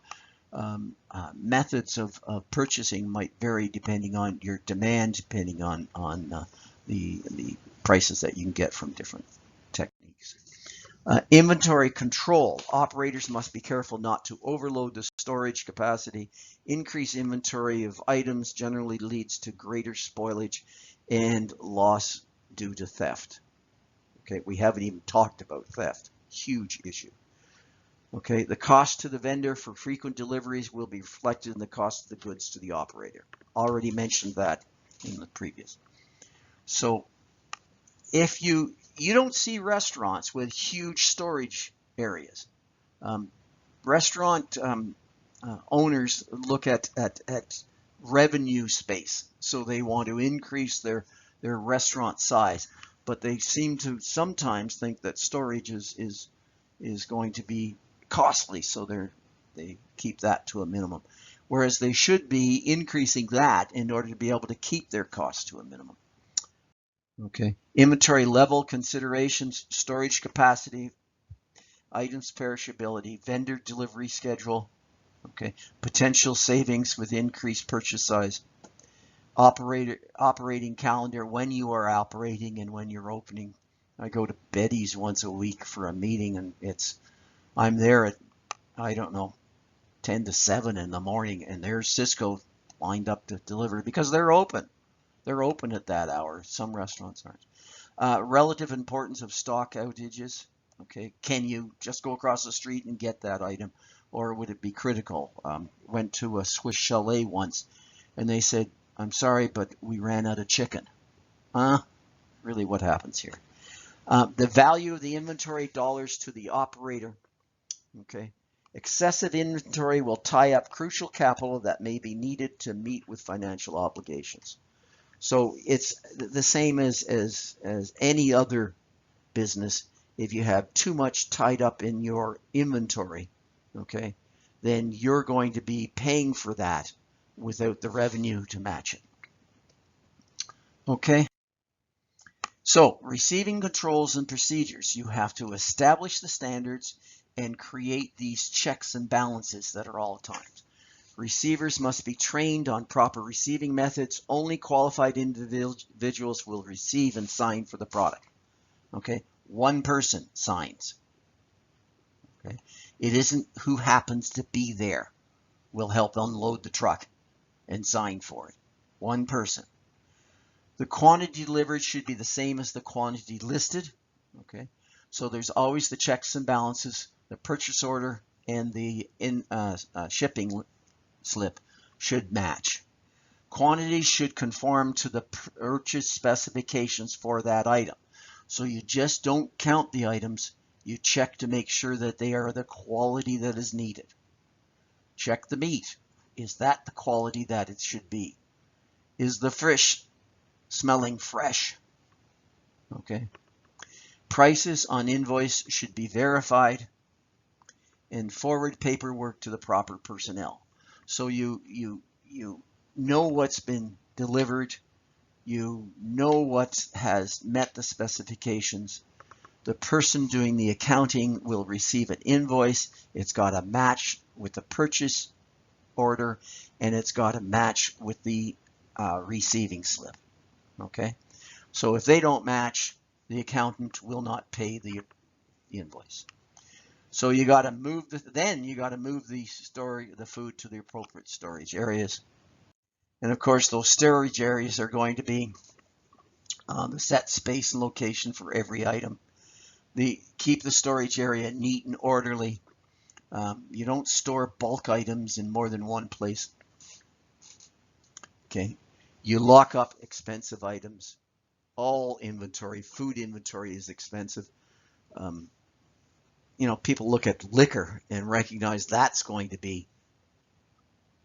methods of purchasing might vary depending on your demand, depending on the prices that you can get from different techniques. Inventory control. Operators must be careful not to overload the storage capacity. Increased inventory of items generally leads to greater spoilage and loss due to theft. Okay, we haven't even talked about theft. Huge issue. Okay, the cost to the vendor for frequent deliveries will be reflected in the cost of the goods to the operator. Already mentioned that in the previous. So if you don't see restaurants with huge storage areas. Restaurant owners look at revenue space, so they want to increase their restaurant size, but they seem to sometimes think that storage is going to be costly, so they keep that to a minimum, whereas they should be increasing that in order to be able to keep their costs to a minimum. Okay, inventory level considerations, storage capacity, items perishability, vendor delivery schedule, okay, potential savings with increased purchase size, operating calendar, when you are operating and when you're opening. I go to Betty's once a week for a meeting, and I'm there at, I don't know, 10 to 7 in the morning, and there's Sysco lined up to deliver because they're open. They're open at that hour. Some restaurants aren't. Relative importance of stock outages. Okay, can you just go across the street and get that item, or would it be critical? Went to a Swiss Chalet once, and they said, "I'm sorry, but we ran out of chicken." Really, what happens here? The value of the inventory, dollars to the operator. Okay, excessive inventory will tie up crucial capital that may be needed to meet with financial obligations. So it's the same as any other business. If you have too much tied up in your inventory, okay, then you're going to be paying for that without the revenue to match it. Okay. So, receiving controls and procedures, you have to establish the standards and create these checks and balances that are all times. Receivers must be trained on proper receiving methods. Only qualified individuals will receive and sign for the product. Okay, one person signs. Okay, it isn't who happens to be there will help unload the truck and sign for it. One person. The quantity delivered should be the same as the quantity listed. Okay, so there's always the checks and balances. The purchase order and the shipping slip should match. Quantities should conform to the purchase specifications for that item. So you just don't count the items. You check to make sure that they are the quality that is needed. Check the meat. Is that the quality that it should be? Is the fish smelling fresh? Okay. Prices on invoice should be verified, and forward paperwork to the proper personnel. So you know what's been delivered, you know what has met the specifications. The person doing the accounting will receive an invoice. It's got to match with the purchase order, and it's got to match with the receiving slip. Okay, so if they don't match, the accountant will not pay the invoice. So you got to move you got to move the food to the appropriate storage areas. And of course, those storage areas are going to be the set space and location for every item. Keep the storage area neat and orderly. You don't store bulk items in more than one place. Okay, you lock up expensive items. All inventory, food inventory is expensive. People look at liquor and recognize that's going to be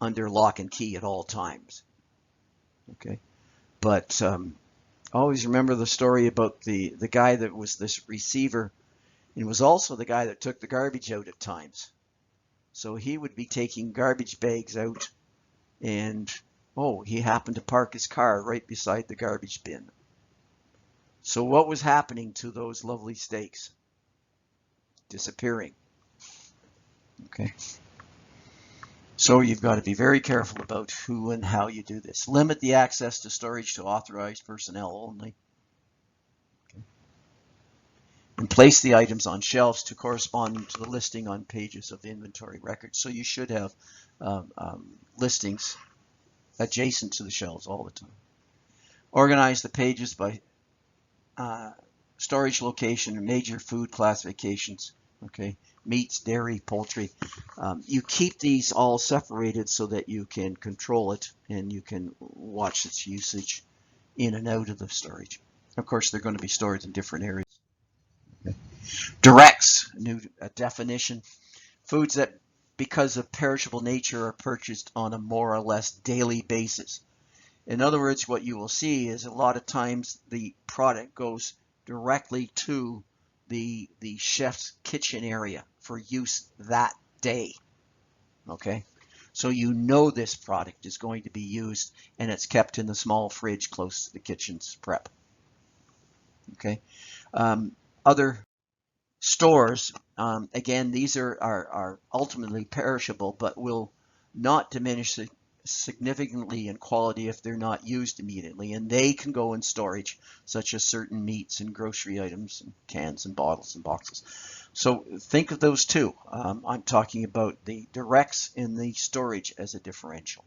under lock and key at all times. Okay, but always remember the story about the guy that was this receiver, and was also the guy that took the garbage out at times. So he would be taking garbage bags out, and he happened to park his car right beside the garbage bin. So what was happening to those lovely steaks? Disappearing. Okay. So you've got to be very careful about who and how you do this. Limit the access to storage to authorized personnel only. Okay. And place the items on shelves to correspond to the listing on pages of the inventory record. So you should have listings adjacent to the shelves all the time. Organize the pages by storage location and major food classifications. Okay, meats, dairy, poultry. You keep these all separated so that you can control it and you can watch its usage in and out of the storage. Of course, they're going to be stored in different areas. Okay. Directs, new definition. Foods that, because of perishable nature, are purchased on a more or less daily basis. In other words, what you will see is a lot of times the product goes directly to the chef's kitchen area for use that day. Okay, so you know this product is going to be used, and it's kept in the small fridge close to the kitchen's prep. Okay, other stores, again, these are ultimately perishable, but will not diminish significantly in quality if they're not used immediately, and they can go in storage, such as certain meats and grocery items and cans and bottles and boxes. So think of those two. I'm talking about the directs in the storage as a differential.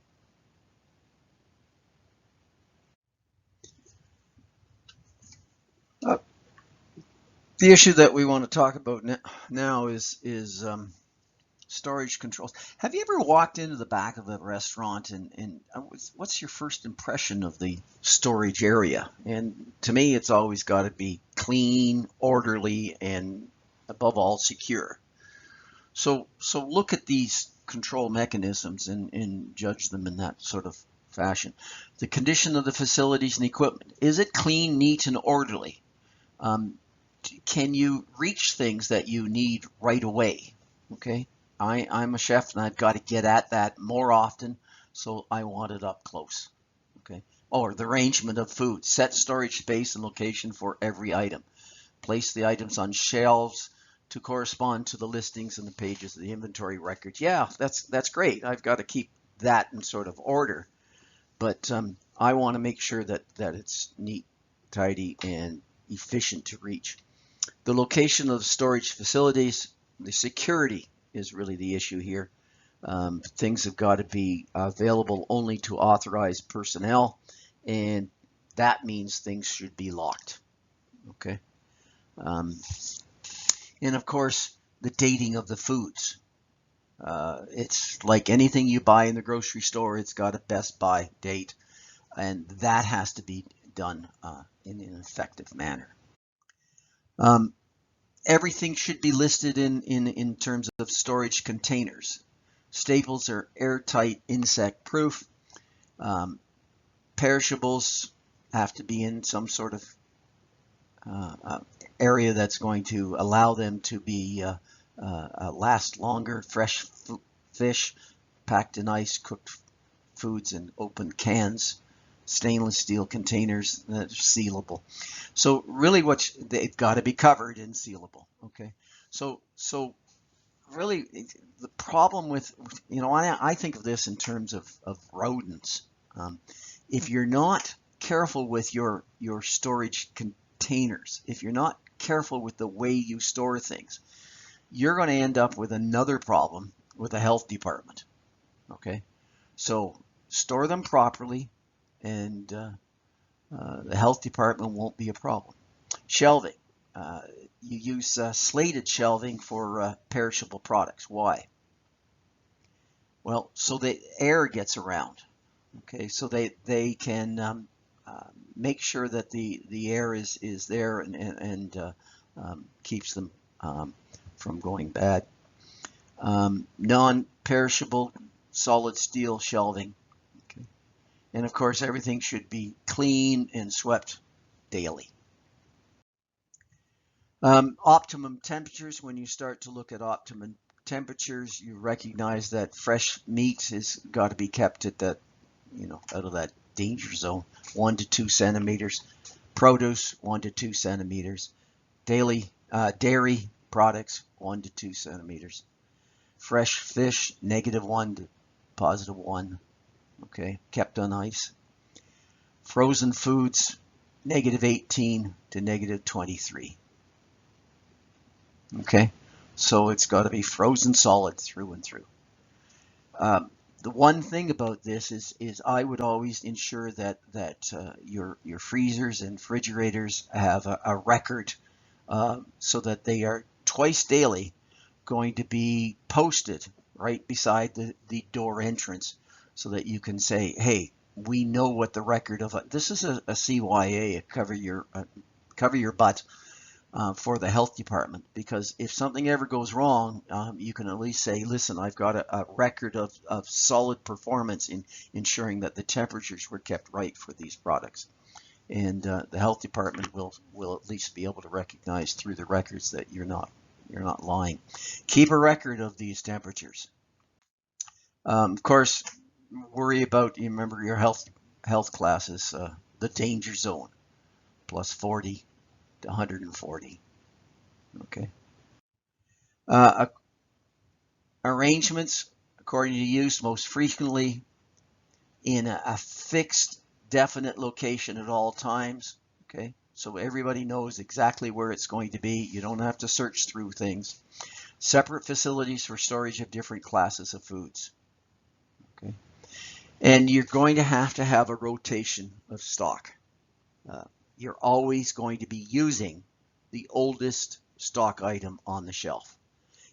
The issue that we want to talk about now is storage controls. Have you ever walked into the back of a restaurant and what's your first impression of the storage area? And to me, it's always got to be clean, orderly, and above all, secure. So look at these control mechanisms and judge them in that sort of fashion. The condition of the facilities and equipment. Is it clean, neat, and orderly? Can you reach things that you need right away? Okay. I'm a chef and I've got to get at that more often, so I want it up close. Okay. or the arrangement of food. Set storage space and location for every item. Place the items on shelves to correspond to the listings and the pages of the inventory record. Yeah, that's great. I've got to keep that in sort of order, but I want to make sure that it's neat, tidy, and efficient to reach. The location of the storage facilities, the security is really the issue here. Things have got to be available only to authorized personnel, and that means things should be locked. Okay. And of course, the dating of the foods. It's like anything you buy in the grocery store, it's got a best by date, and that has to be done in an effective manner. Everything should be listed in terms of storage containers. Staples are airtight, insect proof. Perishables have to be in some sort of area that's going to allow them to be last longer. Fresh fish packed in ice, cooked foods in open cans, stainless steel containers that are sealable. So really they've got to be covered and sealable. Okay, so really the problem with, I think of this in terms of rodents. If you're not careful with your storage containers, if you're not careful with the way you store things, you're going to end up with another problem with the health department. Okay, so store them properly, and the health department won't be a problem. Shelving. You use slated shelving for perishable products. Why? Well, so the air gets around. Okay, so they can make sure that the air is there and keeps them from going bad. Non-perishable solid steel shelving. Okay. And of course, everything should be clean and swept daily. Optimum temperatures. When you start to look at optimum temperatures, you recognize that fresh meat has got to be kept at that, out of that danger zone, 1 to 2 centimeters. Produce, 1 to 2 centimeters. Dairy products, 1 to 2 centimeters. Fresh fish, -1 to +1. Okay, kept on ice. Frozen foods, -18 to -23. Okay, so it's got to be frozen solid through and through. The one thing about this is I would always ensure that your freezers and refrigerators have a record, so that they are twice daily going to be posted right beside the door entrance, so that you can say, hey, we know what the record of this is a CYA, a cover your butt. For the health department, because if something ever goes wrong, you can at least say, listen, I've got a record of solid performance in ensuring that the temperatures were kept right for these products. And the health department will at least be able to recognize through the records that you're not lying. Keep a record of these temperatures. Of course, worry about, you remember your health classes, the danger zone, +40 to 140. Okay. Arrangements according to use, most frequently in a fixed, definite location at all times. Okay, so everybody knows exactly where it's going to be. You don't have to search through things. Separate facilities for storage of different classes of foods. Okay, and you're going to have a rotation of stock. You're always going to be using the oldest stock item on the shelf.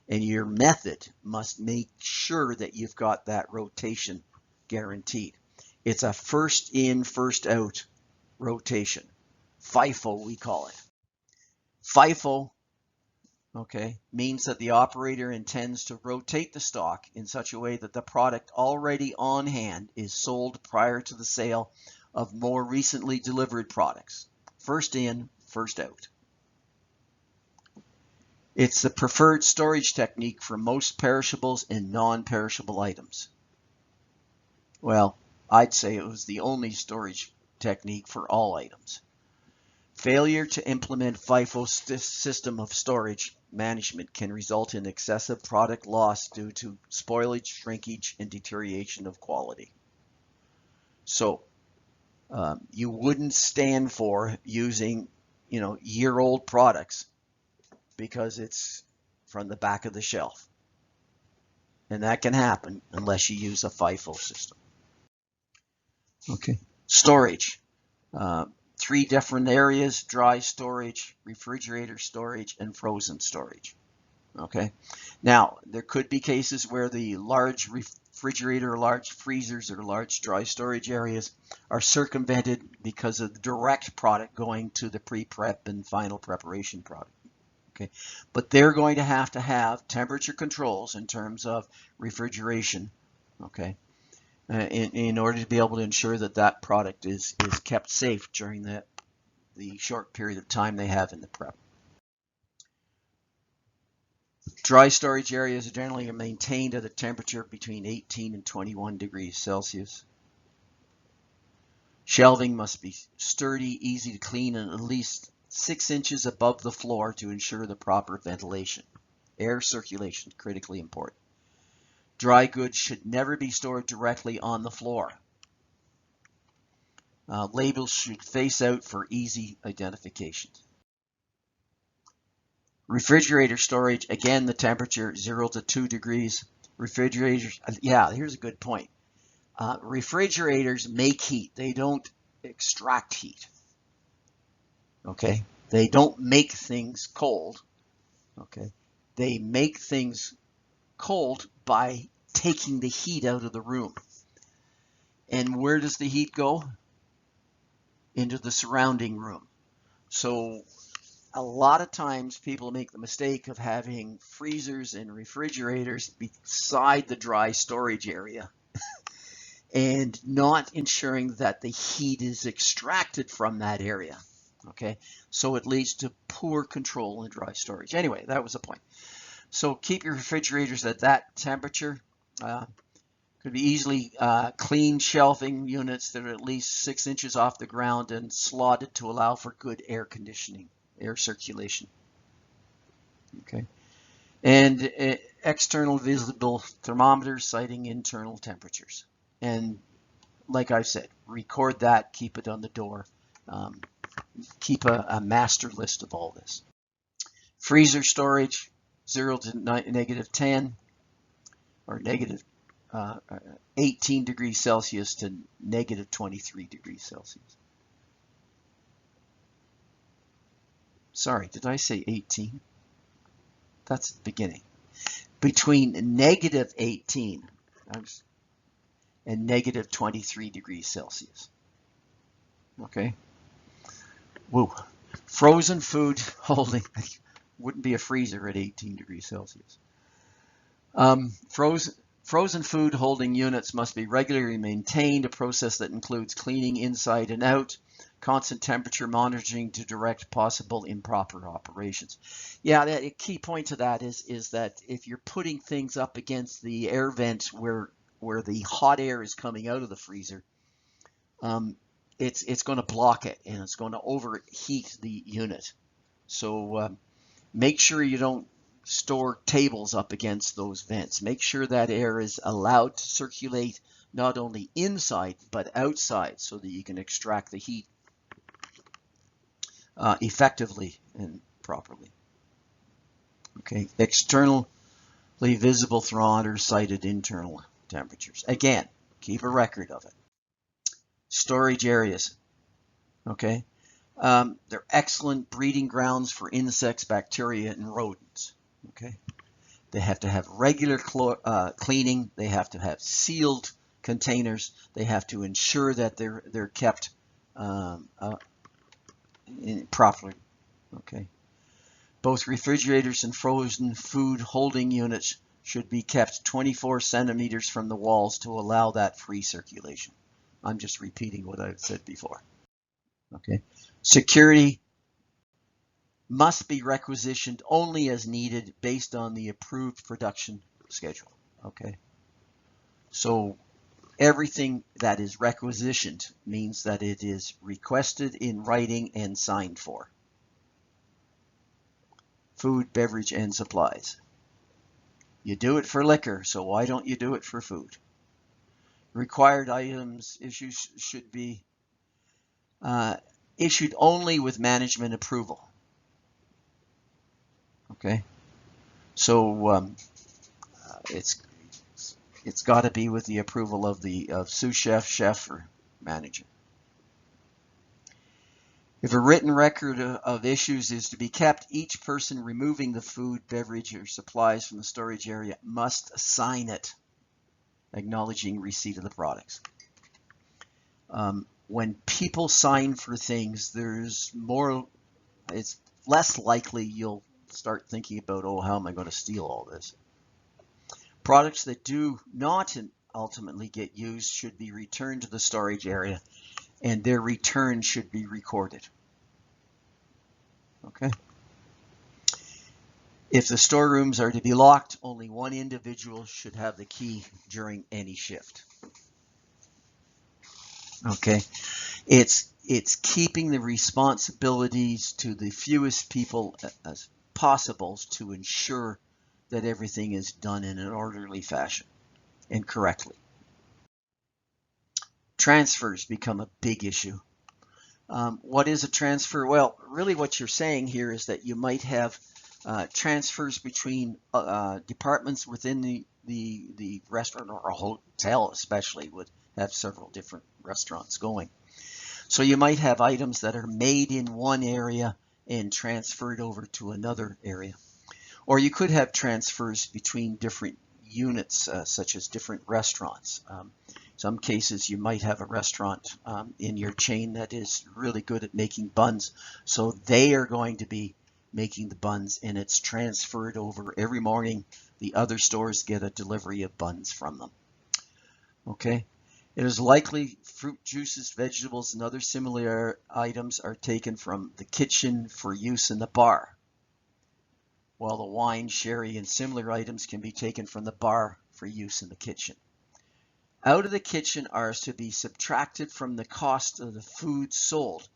And your method must make sure that you've got that rotation guaranteed. It's a first in, first out rotation. FIFO, we call it. FIFO, okay, means that the operator intends to rotate the stock in such a way that the product already on hand is sold prior to the sale of more recently delivered products. First in, first out. It's the preferred storage technique for most perishables and non-perishable items. Well, I'd say it was the only storage technique for all items. Failure to implement FIFO system of storage management can result in excessive product loss due to spoilage, shrinkage, and deterioration of quality. So you wouldn't stand for using, year-old products because it's from the back of the shelf. And that can happen unless you use a FIFO system. Okay. Storage. 3 different areas: dry storage, refrigerator storage, and frozen storage. Okay. Now, there could be cases where the large refrigerator, large freezers, or large dry storage areas are circumvented because of the direct product going to the pre-prep and final preparation product. Okay. But they're going to have temperature controls in terms of refrigeration. Okay. In order to be able to ensure that that product is kept safe during the short period of time they have in the prep. Dry storage areas are generally maintained at a temperature between 18 and 21 degrees Celsius. Shelving must be sturdy, easy to clean, and at least 6 inches above the floor to ensure the proper ventilation. Air circulation, critically important. Dry goods should never be stored directly on the floor. Labels should face out for easy identification. Refrigerator storage, again, the temperature 0 to 2 degrees. Refrigerators, here's a good point. Refrigerators make heat. They don't extract heat. Okay? They don't make things cold. Okay? They make things cold by taking the heat out of the room. And where does the heat go? Into the surrounding room. So a lot of times people make the mistake of having freezers and refrigerators beside the dry storage area and not ensuring that the heat is extracted from that area. Okay, so it leads to poor control in dry storage. Anyway, that was the point. So keep your refrigerators at that temperature. Could be easily clean shelving units that are at least 6 inches off the ground and slotted to allow for good air conditioning, air circulation. Okay, and external visible thermometers citing internal temperatures. And like I said, record that, keep it on the door. Keep a master list of all this. Freezer storage, 0 to negative 10 or negative 18 degrees Celsius to negative 23 degrees Celsius. Sorry, did I say 18? That's the beginning. Between negative 18 and negative 23 degrees Celsius. Okay. Woo. Frozen food holding wouldn't be a freezer at 18 degrees Celsius. Frozen food holding units must be regularly maintained, a process that includes cleaning inside and out, constant temperature monitoring to direct possible improper operations. Yeah, a key point to that is that if you're putting things up against the air vent where the hot air is coming out of the freezer, it's going to block it and it's going to overheat the unit. So make sure you don't store tables up against those vents. Make sure that air is allowed to circulate not only inside but outside so that you can extract the heat effectively and properly. Okay, externally visible thermometers cited internal temperatures. Again, keep a record of it. Storage areas. Okay, they're excellent breeding grounds for insects, bacteria, and rodents. Okay, they have to have regular cleaning. They have to have sealed containers. They have to ensure that they're kept properly. Okay, both refrigerators and frozen food holding units should be kept 24 centimeters from the walls to allow that free circulation. I'm just repeating what I've said before. Okay, security must be requisitioned only as needed based on the approved production schedule. Okay, so everything that is requisitioned means that it is requested in writing and signed for. Food, beverage, and supplies. You do it for liquor, so why don't you do it for food? Required items issues should be issued only with management approval. Okay, so it's got to be with the approval of the sous chef, chef, or manager. If a written record of issues is to be kept, each person removing the food, beverage, or supplies from the storage area must sign it, acknowledging receipt of the products. When people sign for things, it's less likely you'll start thinking about, oh, how am I going to steal all this? Products that do not ultimately get used should be returned to the storage area, and their return should be recorded. Okay. If the storerooms are to be locked, only one individual should have the key during any shift. Okay. It's keeping the responsibilities to the fewest people as possible to ensure that everything is done in an orderly fashion and correctly. Transfers become a big issue. What is a transfer? Well, really what you're saying here is that you might have transfers between departments within the restaurant, or a hotel especially would have several different restaurants going. So you might have items that are made in one area and transferred over to another area. Or you could have transfers between different units, such as different restaurants. Some cases you might have a restaurant in your chain that is really good at making buns, so they are going to be making the buns, and it's transferred over every morning. The other stores get a delivery of buns from them. Okay. It is likely fruit, juices, vegetables, and other similar items are taken from the kitchen for use in the bar, while the wine, sherry, and similar items can be taken from the bar for use in the kitchen. Out of the kitchen are to be subtracted from the cost of the food sold,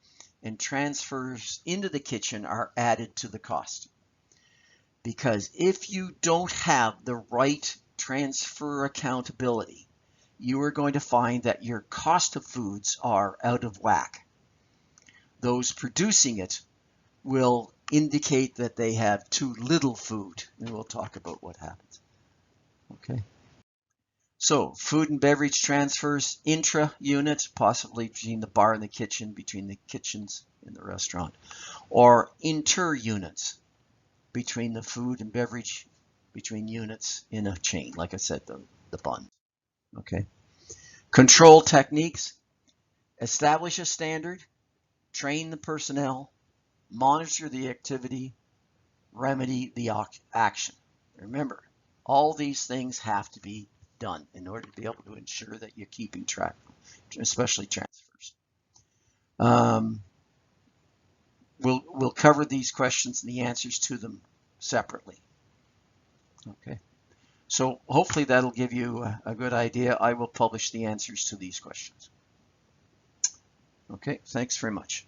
and transfers into the kitchen are added to the cost. Because if you don't have the right transfer accountability, you are going to find that your cost of foods are out of whack. Those producing it will indicate that they have too little food, and we'll talk about what happens. Okay. So food and beverage transfers intra-unit, possibly between the bar and the kitchen, between the kitchens in the restaurant, or inter-units, between the food and beverage, between units in a chain, like I said, the bun. Okay. Control techniques: establish a standard, train the personnel, monitor the activity, remedy the action. Remember, all these things have to be done in order to be able to ensure that you're keeping track, especially transfers. We'll cover these questions and the answers to them separately. Okay. So hopefully that'll give you a good idea. I will publish the answers to these questions. Okay, thanks very much.